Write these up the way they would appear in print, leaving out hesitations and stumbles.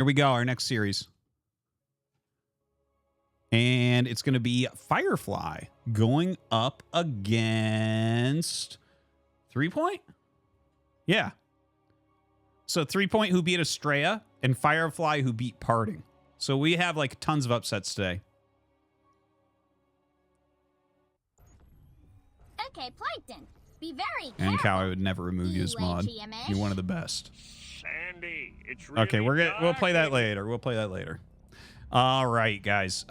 Here we go, our next series. And it's going to be Firefly going up against Threepoint? Yeah. So Threepoint who beat Estrella and Firefly who beat Parting. So we have like tons of upsets today. Okay, Plankton. Be very careful. And Cow, I would never remove you as mod. You're one of the best. Sandy, it's really Okay, we'll play that later. We'll play that later. All right, guys.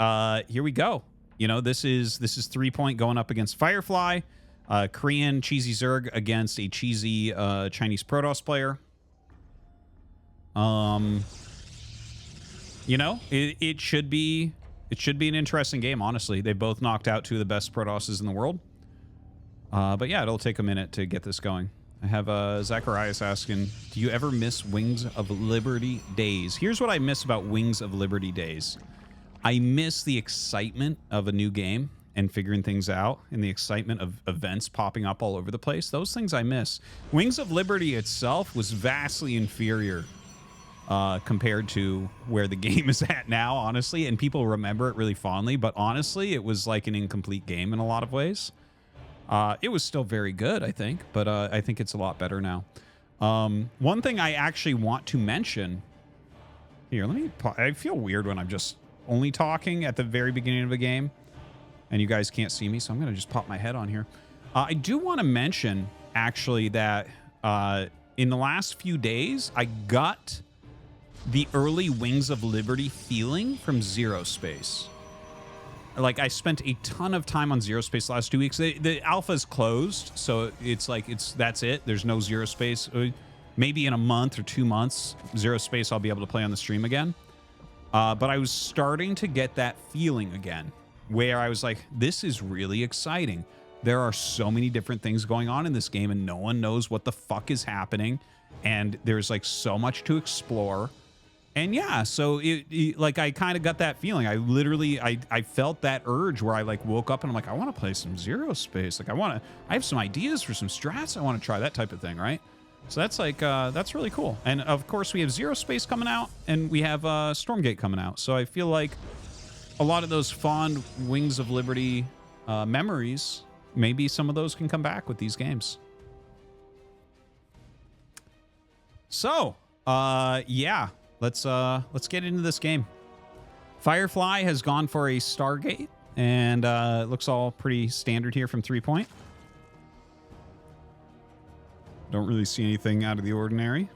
Here we go. You know, this is Threepoint going up against Firefly. Korean cheesy Zerg against a cheesy Chinese Protoss player. You know, it should be an interesting game, honestly. They both knocked out two of the best Protosses in the world. But yeah, it'll take a minute to get this going. I have Zacharias asking, do you ever miss Wings of Liberty days? Here's what I miss about Wings of Liberty days. I miss the excitement of a new game and figuring things out and the excitement of events popping up all over the place. Those things I miss. Wings of Liberty itself was vastly inferior compared to where the game is at now, honestly. And people remember it really fondly. But honestly, it was like an incomplete game in a lot of ways. It was still very good, I think, but I think it's a lot better now. One thing I actually want to mention here, I feel weird when I'm just only talking at the very beginning of a game and you guys can't see me, so I'm going to just pop my head on here. I do want to mention actually that in the last few days, I got the early Wings of Liberty feeling from Zero Space. Like, I spent a ton of time on Zero Space the last 2 weeks. The alpha's closed, so it's like, that's it. There's no Zero Space. Maybe in a month or 2 months, Zero Space I'll be able to play on the stream again. But I was starting to get that feeling again, where I was like, this is really exciting. There are so many different things going on in this game, and no one knows what the fuck is happening. And there's, like, so much to explore. And yeah, so like I kind of got that feeling. I literally, I felt that urge where I like woke up and I'm like, I want to play some Zero Space. Like I have some ideas for some strats. I want to try that type of thing, right? So that's like, that's really cool. And of course we have Zero Space coming out and we have Stormgate coming out. So I feel like a lot of those fond Wings of Liberty memories, maybe some of those can come back with these games. So, yeah. Let's get into this game. Firefly has gone for a Stargate, and it looks all pretty standard here from Threepoint. Don't really see anything out of the ordinary.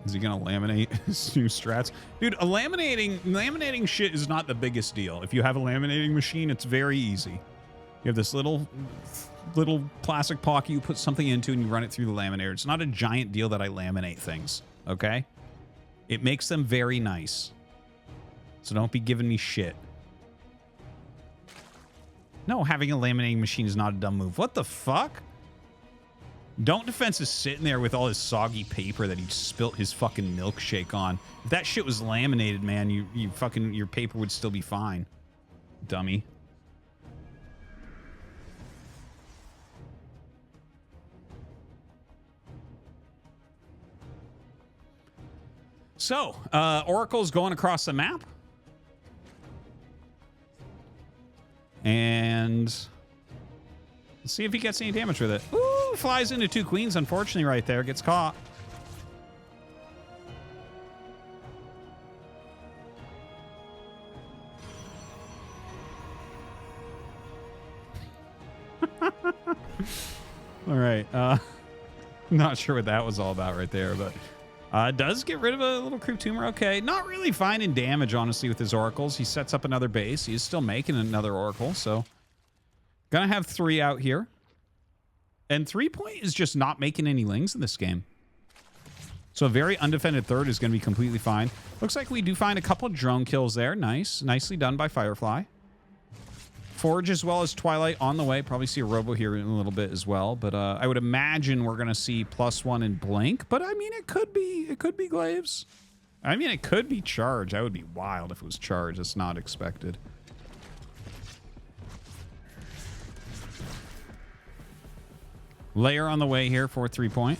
Is he gonna laminate his new strats? Dude, laminating shit is not the biggest deal. If you have a laminating machine, it's very easy. You have this little plastic pocket you put something into and you run it through the laminator. It's not a giant deal that I laminate things, okay? It makes them very nice. So don't be giving me shit. No, having a laminating machine is not a dumb move. What the fuck? Don't Defense is sitting there with all his soggy paper that he spilt his fucking milkshake on. If that shit was laminated, man, your paper would still be fine. Dummy. So, Oracle's going across the map. And let's see if he gets any damage with it. Ooh, flies into two queens, unfortunately, right there. Gets caught. All right. Not sure what that was all about right there, but... does get rid of a little crew tumor. Okay. Not really finding damage, honestly, with his oracles. He sets up another base. He is still making another oracle, so... Gonna have 3 out here. And Threepoint is just not making any lings in this game. So a very undefended third is going to be completely fine. Looks like we do find a couple drone kills there. Nice. Nicely done by Firefly. Forge as well as Twilight on the way. Probably see a Robo here in a little bit as well. But I would imagine we're going to see +1 in Blink. But I mean, it could be Glaives. I mean, it could be Charge. That would be wild if it was Charge. That's not expected. Layer on the way here for 3-point.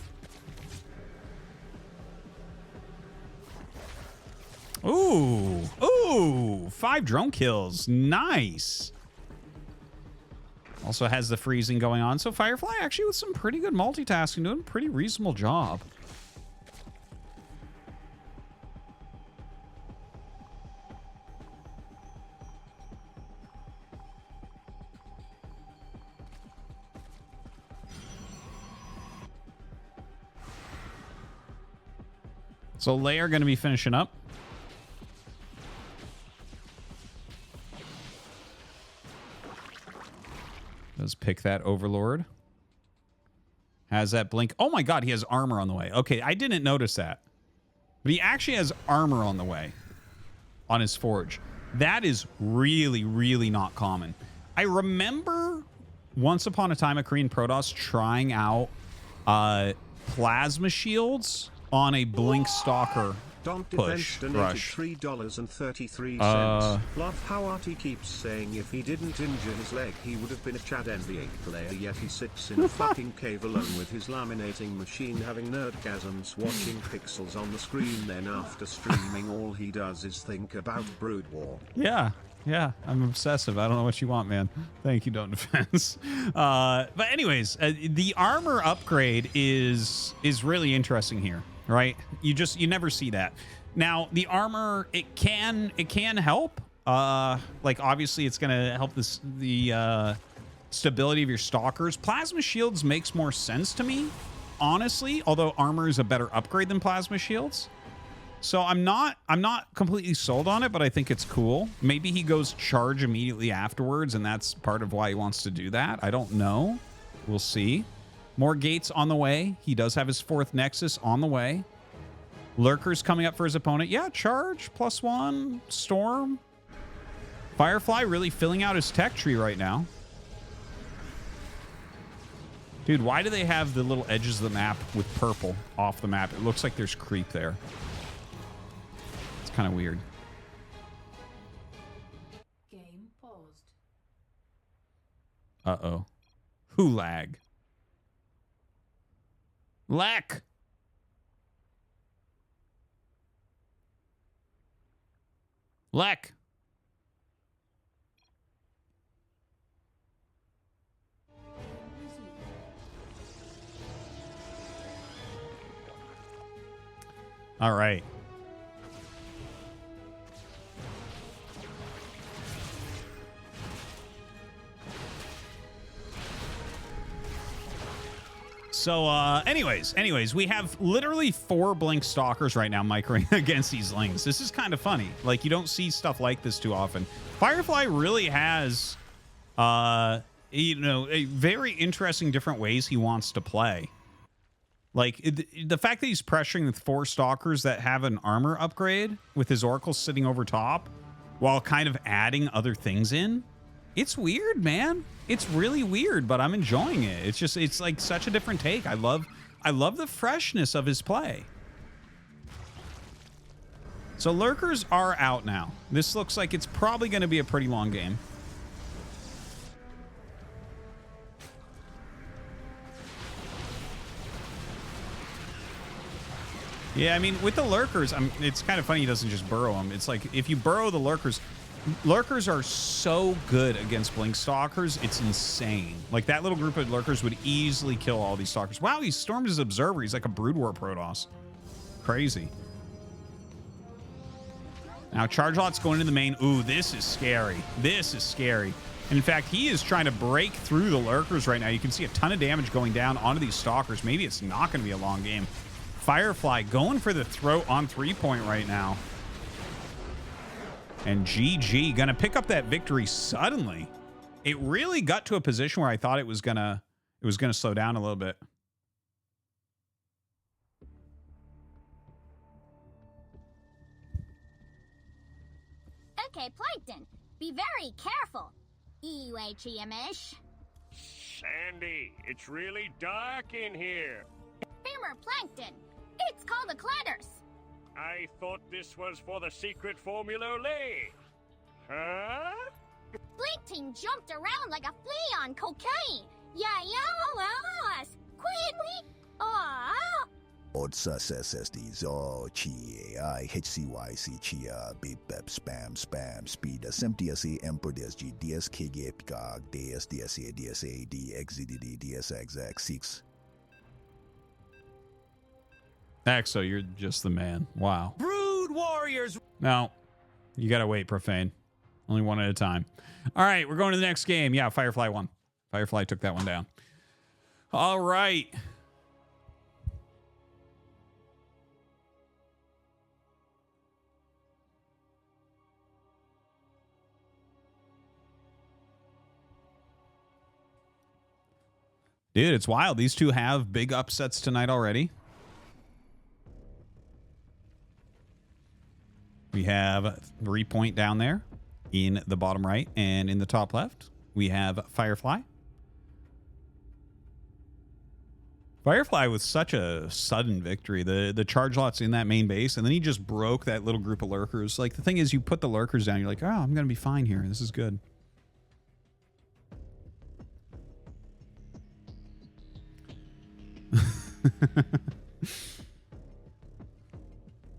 Ooh. Ooh. 5 drone kills. Nice. Also has the freezing going on. So Firefly actually with some pretty good multitasking, doing a pretty reasonable job. So Lay are going to be finishing up. Does pick that Overlord. Has that blink. Oh my god, he has armor on the way. Okay, I didn't notice that. But he actually has armor on the way on his forge. That is really, really not common. I remember once upon a time a Korean Protoss trying out plasma shields on a blink stalker push rush. $3.33. Love how Artie keeps saying if he didn't injure his leg he would have been a Chad NBA player, yet he sits in a fucking cave alone with his laminating machine having nerdgasms watching pixels on the screen, then after streaming all he does is think about Brood War. Yeah, I'm obsessive. I don't know what you want, man. Thank you, Don't Defense. But anyways, the armor upgrade is really interesting here, right? You never see that. Now, the armor, it can help. Like obviously it's gonna help the stability of your stalkers. Plasma shields makes more sense to me, honestly, although armor is a better upgrade than plasma shields. So I'm not completely sold on it, but I think it's cool. Maybe he goes charge immediately afterwards, and that's part of why he wants to do that. I don't know. We'll see. More gates on the way. He does have his 4th Nexus on the way. Lurkers coming up for his opponent. Yeah, charge, +1, storm. Firefly really filling out his tech tree right now. Dude, why do they have the little edges of the map with purple off the map? It looks like there's creep there. Kind of weird. Game paused. Uh-oh. Who lag? Lack. Lack. All right. So, anyways, we have literally 4 blink stalkers right now microing against these lings. This is kind of funny. Like, you don't see stuff like this too often. Firefly really has, you know, a very interesting different ways he wants to play. Like, the fact that he's pressuring with 4 stalkers that have an armor upgrade with his Oracle sitting over top while kind of adding other things in. It's weird, man. It's really weird, but I'm enjoying it. It's like such a different take. I love the freshness of his play. So lurkers are out now. This looks like it's probably going to be a pretty long game. Yeah, I mean, with the lurkers, it's kind of funny he doesn't just burrow them. It's like if you burrow the lurkers... Lurkers are so good against blink stalkers, it's insane. Like that little group of lurkers would easily kill all these stalkers. Wow, he stormed his observer. He's like a Brood War Protoss. Crazy. Now charge lot's going into the main. Ooh, this is scary. This is scary. In fact, he is trying to break through the lurkers right now. You can see a ton of damage going down onto these stalkers. Maybe it's not going to be a long game. Firefly going for the throat on 3-point right now. And GG gonna pick up that victory suddenly. It really got to a position where I thought it was gonna slow down a little bit. Okay, Plankton, be very careful. EUHEMish. Sandy, it's really dark in here. Humor Plankton, it's called a Clatters. I thought this was for the secret Formula Lay. Huh? Blink Team jumped around like a flea on cocaine. Yeah, yes. Quietly? Aww. Odsa SSD zo chi I HCYC chia beep bep spam spam speed SMTSE emperor DSG DSKG pigag DSDSA DSA DXZDD DSXX6. Axo, you're just the man. Wow. Brood warriors. No, you gotta wait, Profane. Only one at a time. All right, we're going to the next game. Yeah, Firefly won. Firefly took that one down. All right. Dude, it's wild. These two have big upsets tonight already. We have Threepoint down there in the bottom right, and in the top left, we have Firefly. Firefly with such a sudden victory. The charge lot's in that main base, and then he just broke that little group of lurkers. Like, the thing is, you put the lurkers down, you're like, oh, I'm going to be fine here. This is good.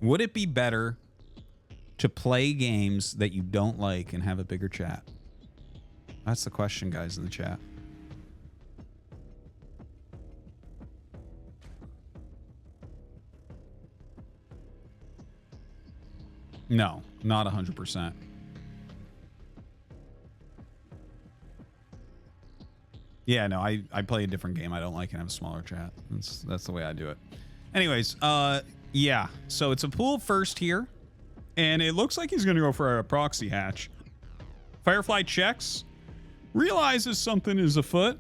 Would it be better to play games that you don't like and have a bigger chat? That's the question, guys, in the chat. No, not 100%. Yeah, no, I play a different game I don't like and have a smaller chat. That's the way I do it. Anyways, yeah, so it's a pool first here, and it looks like he's going to go for a proxy hatch. Firefly checks, realizes something is afoot.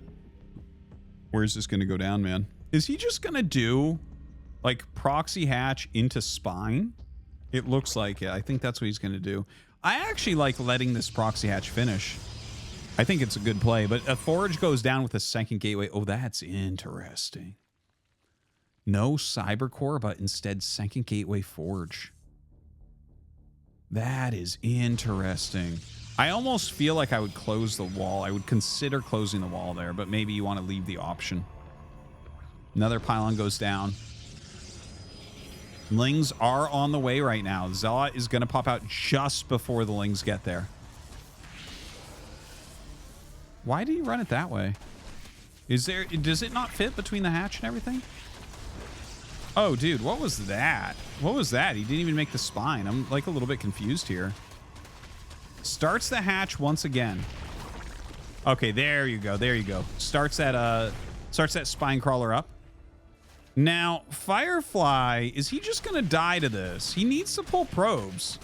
Where's this going to go down, man? Is he just going to do, like, proxy hatch into spine? It looks like it. I think that's what he's going to do. I actually like letting this proxy hatch finish. I think it's a good play, but a forge goes down with a second gateway. Oh, that's interesting. No cybercore, but instead second gateway forge. That is interesting. I almost feel like I would close the wall. I would consider closing the wall there, but maybe you want to leave the option. Another pylon goes down. Lings are on the way right now. Zealot is going to pop out just before the Lings get there. Why do you run it that way? Does it not fit between the hatch and everything? Oh, dude, what was that? What was that? He didn't even make the spine. I'm like a little bit confused here. Starts the hatch once again. Okay, there you go. There you go. Starts that spine crawler up. Now, Firefly, is he just going to die to this? He needs to pull probes.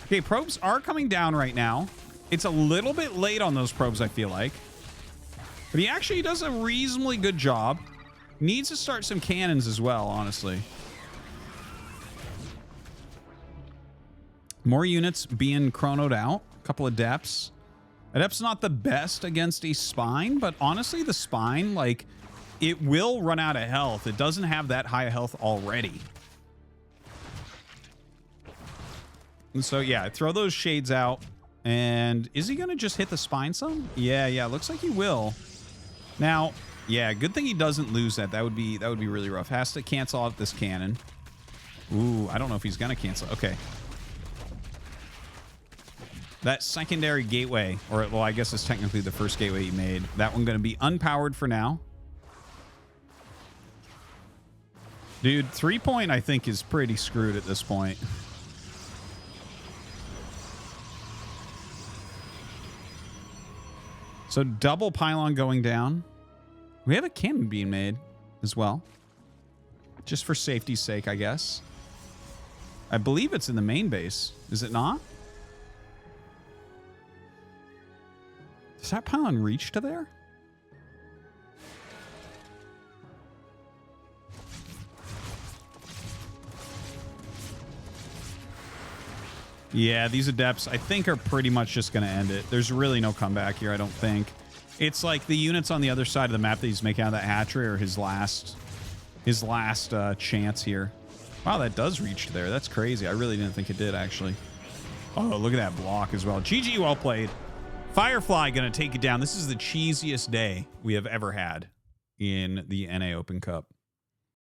Okay, probes are coming down right now. It's a little bit late on those probes, I feel like. But he actually does a reasonably good job. Needs to start some cannons as well, honestly. More units being chronoed out. A couple of depths. Adept's not the best against a spine, but honestly, the spine, like, it will run out of health. It doesn't have that high of health already. And so, yeah, throw those shades out. And is he going to just hit the spine some? Yeah, looks like he will. Now, yeah, good thing he doesn't lose that. That would be really rough. Has to cancel out this cannon. Ooh, I don't know if he's going to cancel. Okay. That secondary gateway, or, well, I guess it's technically the first gateway he made. That one going to be unpowered for now. Dude, Threepoint, I think, is pretty screwed at this point. So double pylon going down. We have a cannon being made as well. Just for safety's sake, I guess. I believe it's in the main base. Is it not? Does that pylon reach to there? Yeah, these adepts, I think, are pretty much just going to end it. There's really no comeback here, I don't think. It's like the units on the other side of the map that he's making out of that hatchery are his last chance here. Wow, that does reach to there. That's crazy. I really didn't think it did, actually. Oh, look at that block as well. GG, well played. Firefly going to take it down. This is the cheesiest day we have ever had in the NA Open Cup.